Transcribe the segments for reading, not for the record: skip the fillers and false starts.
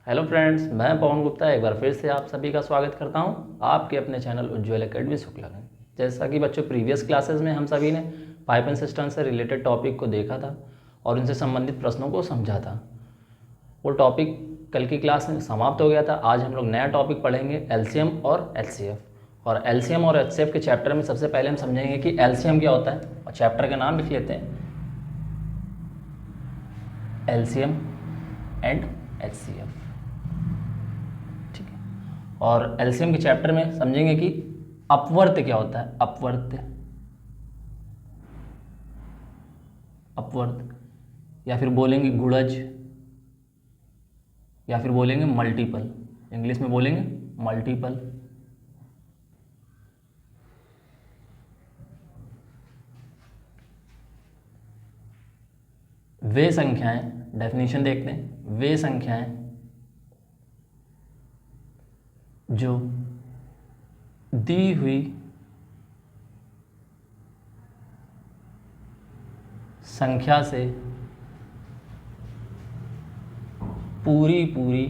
Hello friends, मैं पवन गुप्ता एक बार फिर से आप सभी का स्वागत करता हूं आपके अपने चैनल उज्ज्वल एकेडमी शुक्ला में। जैसा कि बच्चों प्रीवियस क्लासेस में हम सभी ने पाइप एंड सिस्टम से रिलेटेड टॉपिक को देखा था और उनसे संबंधित प्रश्नों को समझा था। वो टॉपिक कल की क्लास में समाप्त हो गया था। आज हम लोग नया टॉपिक पढ़ेंगे एलसीएम और एचसीएफ। और एलसीएम और एचसीएफ के चैप्टर में सबसे पहले हम समझेंगे कि एलसीएम क्या होता है और चैप्टर का नाम लिख लेते हैं, एलसीएम एंड एचसीएफ। और एलसीएम के चैप्टर में समझेंगे कि अपवर्त्य क्या होता है, अपवर्त्य या फिर बोलेंगे गुणज या फिर बोलेंगे मल्टीपल, इंग्लिश में बोलेंगे मल्टीपल। वे संख्याएं, डेफिनेशन देखते हैं, वे संख्याएं जो दी हुई संख्या से पूरी पूरी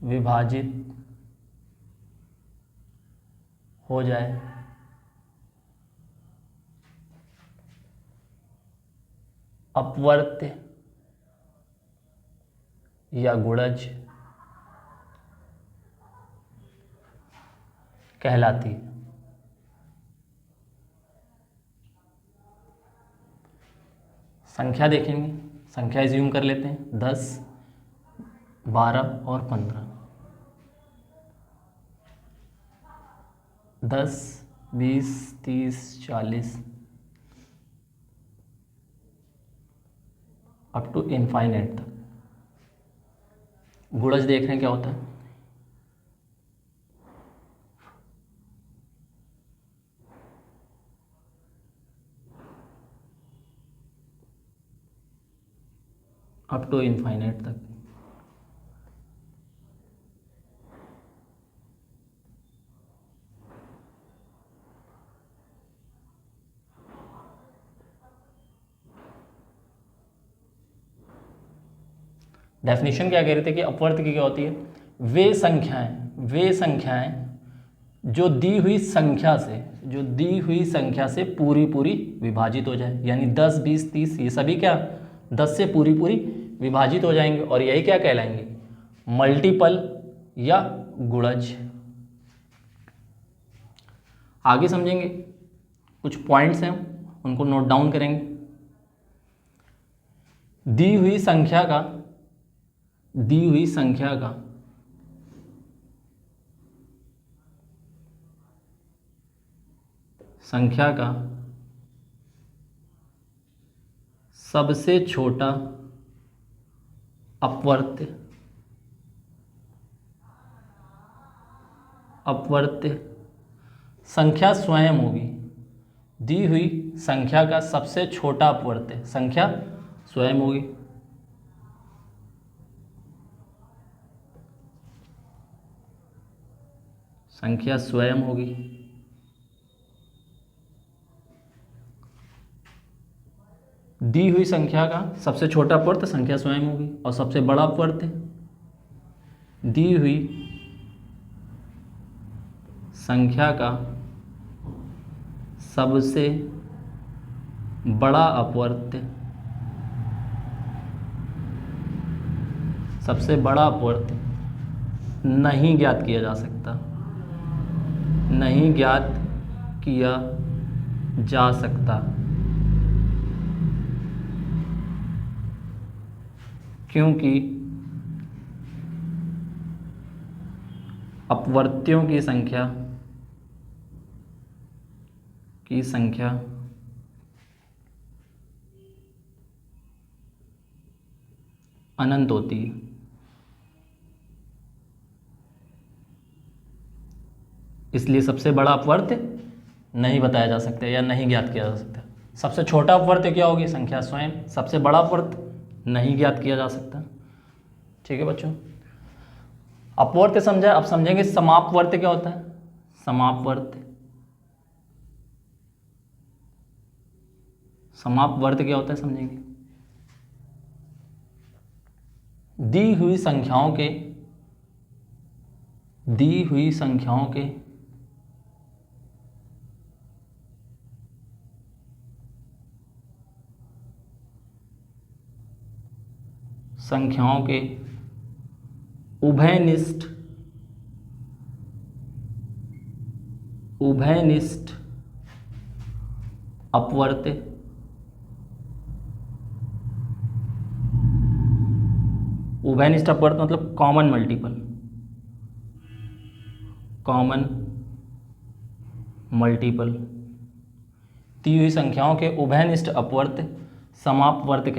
विभाजित हो जाए, अपवर्त्य या गुणज कहलाती है। संख्या देखेंगे, संख्या एज्यूम कर लेते हैं 10, 12 और 15। 10, 20, 30, 40 अप टू इनफाइनाइट तक। गुणज देख रहे हैं क्या होता है। अप टू इनफाइनाइट तक। डेफिनेशन क्या कह रहे थे कि अपवर्त्य की क्या होती है, वे संख्याएं जो दी हुई संख्या से पूरी पूरी विभाजित हो जाए, यानी 10, 20, 30 ये सभी क्या 10 से पूरी पूरी विभाजित हो जाएंगे और यही क्या कहलाएंगे, मल्टीपल या गुणज। आगे समझेंगे, कुछ पॉइंट्स हैं उनको नोट डाउन करेंगे। दी हुई संख्या का सबसे छोटा अपवर्त्य संख्या स्वयं होगी। दी हुई संख्या का सबसे छोटा अपवर्त्य संख्या स्वयं होगी। संख्या स्वयं होगी। दी हुई संख्या का सबसे छोटा अपवर्त्य संख्या स्वयं होगी और सबसे बड़ा अपवर्त्य दी हुई संख्या का सबसे बड़ा अपवर्त्य नहीं ज्ञात किया जा सकता, क्योंकि अपवर्त्यों की संख्या अनंत होती है। इसलिए सबसे बड़ा अपवर्त्य नहीं बताया जा सकता या नहीं ज्ञात किया जा सकता। सबसे छोटा अपवर्त्य क्या होगी, संख्या स्वयं। सबसे बड़ा अपवर्त्य नहीं ज्ञात किया जा सकता। ठीक है बच्चों, अपवर्त्य समझा। अब समझेंगे समापवर्त्य क्या होता है। समापवर्त्य क्या होता है समझेंगे। दी हुई संख्याओं के उभयनिष्ठ अपवर्त्य मतलब कॉमन मल्टीपल दी हुई संख्याओं के उभयनिष्ठ अपवर्त्य समापवर्त्य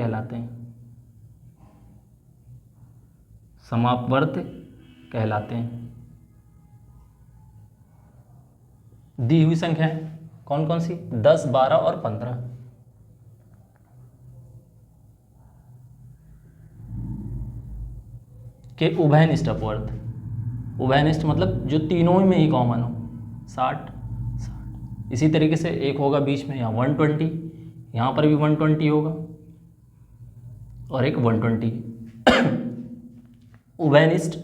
कहलाते हैं। दी हुई संख्याएं कौन कौन सी? 10, 12 और 15। के उभयनिष्ठ अपवर्त्य, उभयनिष्ठ मतलब जो तीनों में ही कॉमन हो, 60। इसी तरीके से एक होगा बीच में यहाँ 120, यहाँ पर भी 120 होगा और एक 120। उभयनिष्ठ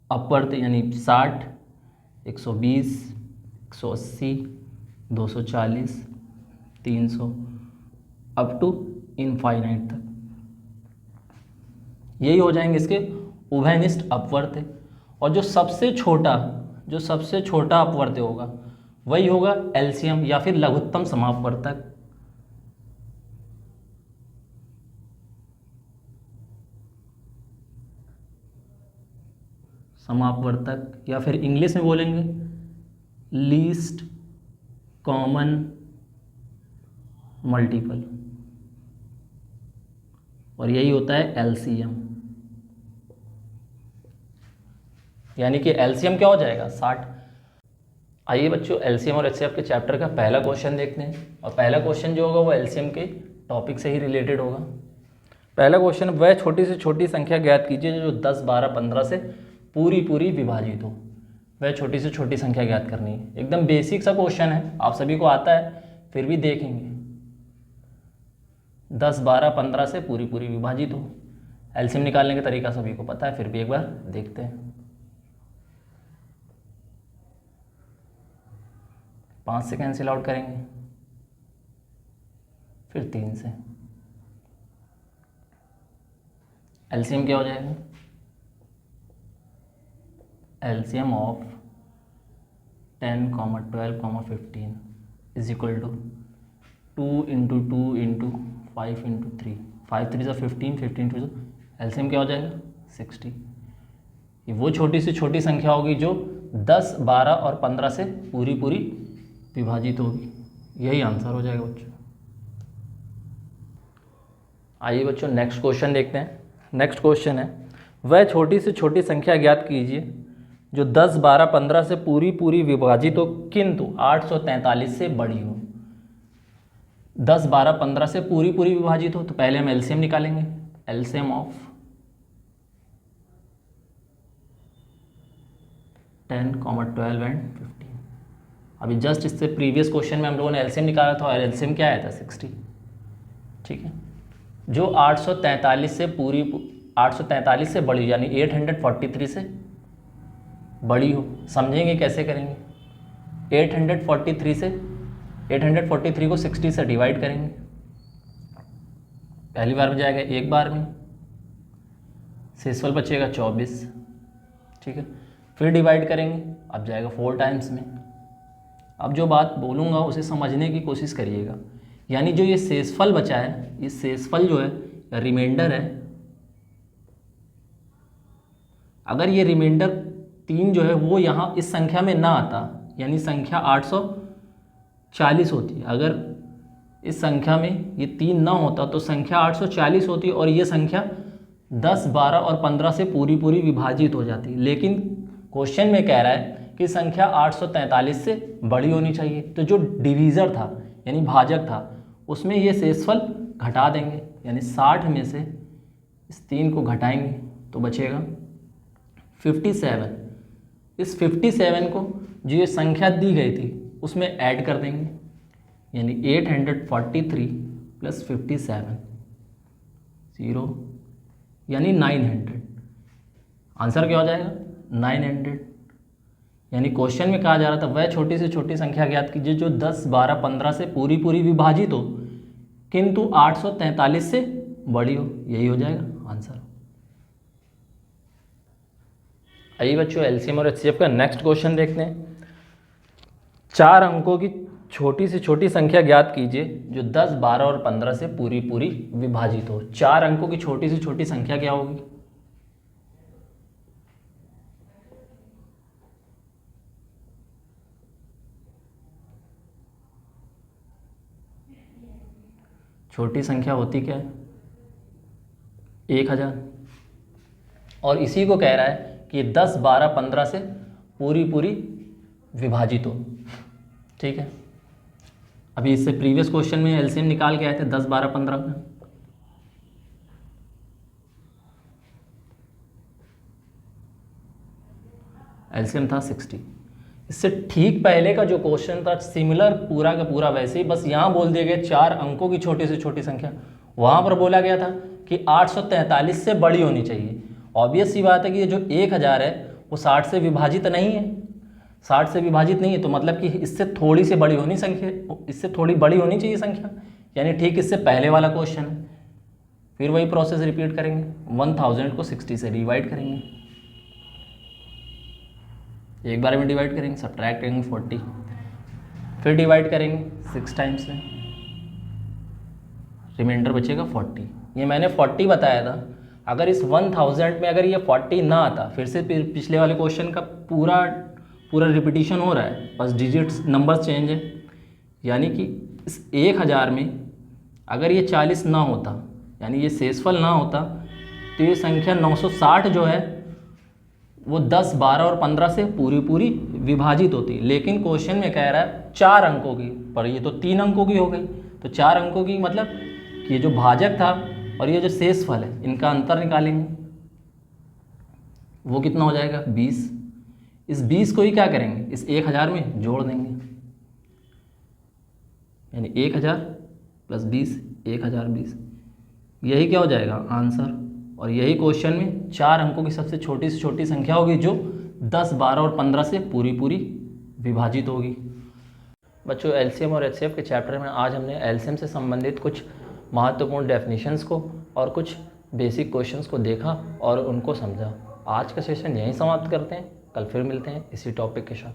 अपवर्त्य यानी 60, 120, 180, 240, 300 अप टू इनफाइनाइट तक, यही हो जाएंगे इसके उभयनिष्ठ अपवर्त्य। और जो सबसे छोटा अपवर्त्य होगा वही होगा एलसीएम या फिर लघुत्तम समापवर्तक। या फिर इंग्लिश में बोलेंगे लीस्ट कॉमन मल्टीपल, और यही होता है एलसीएम। यानी कि एलसीएम क्या हो जाएगा? 60। आइए बच्चों, एलसीएम और एचसीएफ के चैप्टर का पहला क्वेश्चन देखते हैं। और पहला क्वेश्चन जो होगा वो एलसीएम के टॉपिक से ही रिलेटेड होगा। पहला क्वेश्चन, वह छोटी से छोटी संख्या ज्ञात कीजिए जो 10, 12, 15 से पूरी विभाजित हो। वह छोटी से छोटी संख्या ज्ञात करनी है। एकदम बेसिक सा क्वेश्चन है, आप सभी को आता है, फिर भी देखेंगे। 10, 12, 15 से पूरी विभाजित हो। एलसीएम निकालने का तरीका सभी को पता है, फिर भी एक बार देखते हैं। 5 से कैंसिल आउट करेंगे, फिर 3 से। एलसीएम क्या हो जाएगा? LCM of 10, 12, 15 is equal to 2 × 2 × 5 × 3, 5 3 15, 15 2। LCM क्या हो जाएगा? 60। ये वो छोटी से छोटी संख्या होगी जो 10, 12 और 15 से पूरी विभाजित होगी। यही आंसर हो जाएगा बच्चों। आइए बच्चों नेक्स्ट क्वेश्चन देखते हैं। नेक्स्ट क्वेश्चन है, वह छोटी से छोटी संख्या ज्ञात कीजिए जो 10, 12, 15 से पूरी विभाजित हो किंतु 843 से बड़ी हो। 10, 12, 15 से पूरी विभाजित हो तो पहले हम एलसीएम निकालेंगे। LCM of 10, 12 and 15। अभी जस्ट इससे प्रीवियस क्वेश्चन में हम लोगों ने एलसीएम निकाला था और एलसीएम क्या आया था? 60। ठीक है, जो 843 से बड़ी यानी 843 से बड़ी हो। समझेंगे कैसे करेंगे? 843 को 60 से डिवाइड करेंगे। पहली बार में जाएगा एक बार में, शेषफल बचेगा 24। ठीक है, फिर डिवाइड करेंगे, अब जाएगा 4 टाइम्स में। अब जो बात बोलूँगा उसे समझने की कोशिश करिएगा। यानी जो ये शेषफल बचा है, ये शेषफल जो है रिमाइंडर है। अगर ये रिमाइंडर 3 जो है वो यहाँ इस संख्या में ना आता, यानी संख्या 840 होती। अगर इस संख्या में ये 3 ना होता तो संख्या 840 होती और ये संख्या 10, 12 और 15 से पूरी विभाजित हो जाती। लेकिन क्वेश्चन में कह रहा है कि संख्या 843 से बड़ी होनी चाहिए। तो जो डिवीज़र था यानी भाजक था उसमें ये शेषफल घटा देंगे, यानी 60 में से इस 3 को घटाएंगे तो बचेगा 57। इस 57 को जो ये संख्या दी गई थी उसमें ऐड कर देंगे, यानी 843 + 57 0 यानी 900। आंसर क्या हो जाएगा 900। यानी क्वेश्चन में कहा जा रहा था वह छोटी से छोटी संख्या ज्ञात कीजिए जो 10, 12, 15 से पूरी पूरी विभाजित हो किंतु 843 से बड़ी हो। यही हो जाएगा आंसर। आइए बच्चों एलसीएम और एचसीएफ का नेक्स्ट क्वेश्चन देखते हैं। 4 अंकों की छोटी से छोटी संख्या ज्ञात कीजिए जो 10, 12 और 15 से पूरी पूरी विभाजित हो। 4 अंकों की छोटी से छोटी संख्या क्या होगी? छोटी संख्या होती क्या है? 1000। और इसी को कह रहा है कि 10, 12, 15 से पूरी पूरी विभाजित हो। ठीक है, अभी इससे प्रीवियस क्वेश्चन में एलसीएम निकाल के आए थे 10, 12, 15 का। एलसीएम था 60। इससे ठीक पहले का जो क्वेश्चन था सिमिलर पूरा का पूरा वैसे ही, बस यहाँ बोल दिया गया 4 अंकों की छोटी से छोटी संख्या। वहाँ पर बोला गया था कि 843 से बड़ी होनी चाहिए। ऑब्वियस सी बात है कि ये जो 1000 है वो 60 से विभाजित नहीं है, 60 से विभाजित नहीं है, तो मतलब कि इससे थोड़ी सी बड़ी होनी संख्या, इससे थोड़ी बड़ी होनी चाहिए संख्या। यानी ठीक इससे पहले वाला क्वेश्चन है। फिर वही प्रोसेस रिपीट करेंगे, 1000 को 60 से डिवाइड करेंगे, एक बार में डिवाइड करेंगे, सब्ट्रैक्ट करेंगे 40, फिर डिवाइड करेंगे 6 टाइम्स में, रिमाइंडर बचेगा 40। ये मैंने 40 बताया था। अगर इस 1000 में अगर ये 40 ना आता, फिर से पिछले वाले क्वेश्चन का पूरा रिपीटिशन हो रहा है, बस डिजिट्स नंबर्स चेंज है। यानी कि इस 1000 में अगर ये 40 ना होता, यानी ये शेषफल ना होता, तो ये संख्या 960 जो है वो 10, 12 और 15 से पूरी पूरी विभाजित होती। लेकिन क्वेश्चन में कह रहा है 4 अंकों की, पर ये तो 3 अंकों की हो गई। तो 4 अंकों की मतलब कि ये जो भाजक था और ये जो शेषफल है इनका अंतर निकालेंगे, वो कितना हो जाएगा 20। इस 20 को ही क्या करेंगे, इस 1000 में जोड़ देंगे, यानी 1000 प्लस 20, 1020, यही क्या हो जाएगा आंसर। और यही क्वेश्चन में 4 अंकों की सबसे छोटी से छोटी संख्या होगी जो 10, 12 और 15 से पूरी पूरी विभाजित होगी। बच्चों एलसीएम और एचसीएफ के चैप्टर में आज हमने एलसीएम से संबंधित कुछ महत्वपूर्ण डेफिनेशंस को और कुछ बेसिक क्वेश्चंस को देखा और उनको समझा। आज का सेशन यहीं समाप्त करते हैं, कल फिर मिलते हैं इसी टॉपिक के साथ।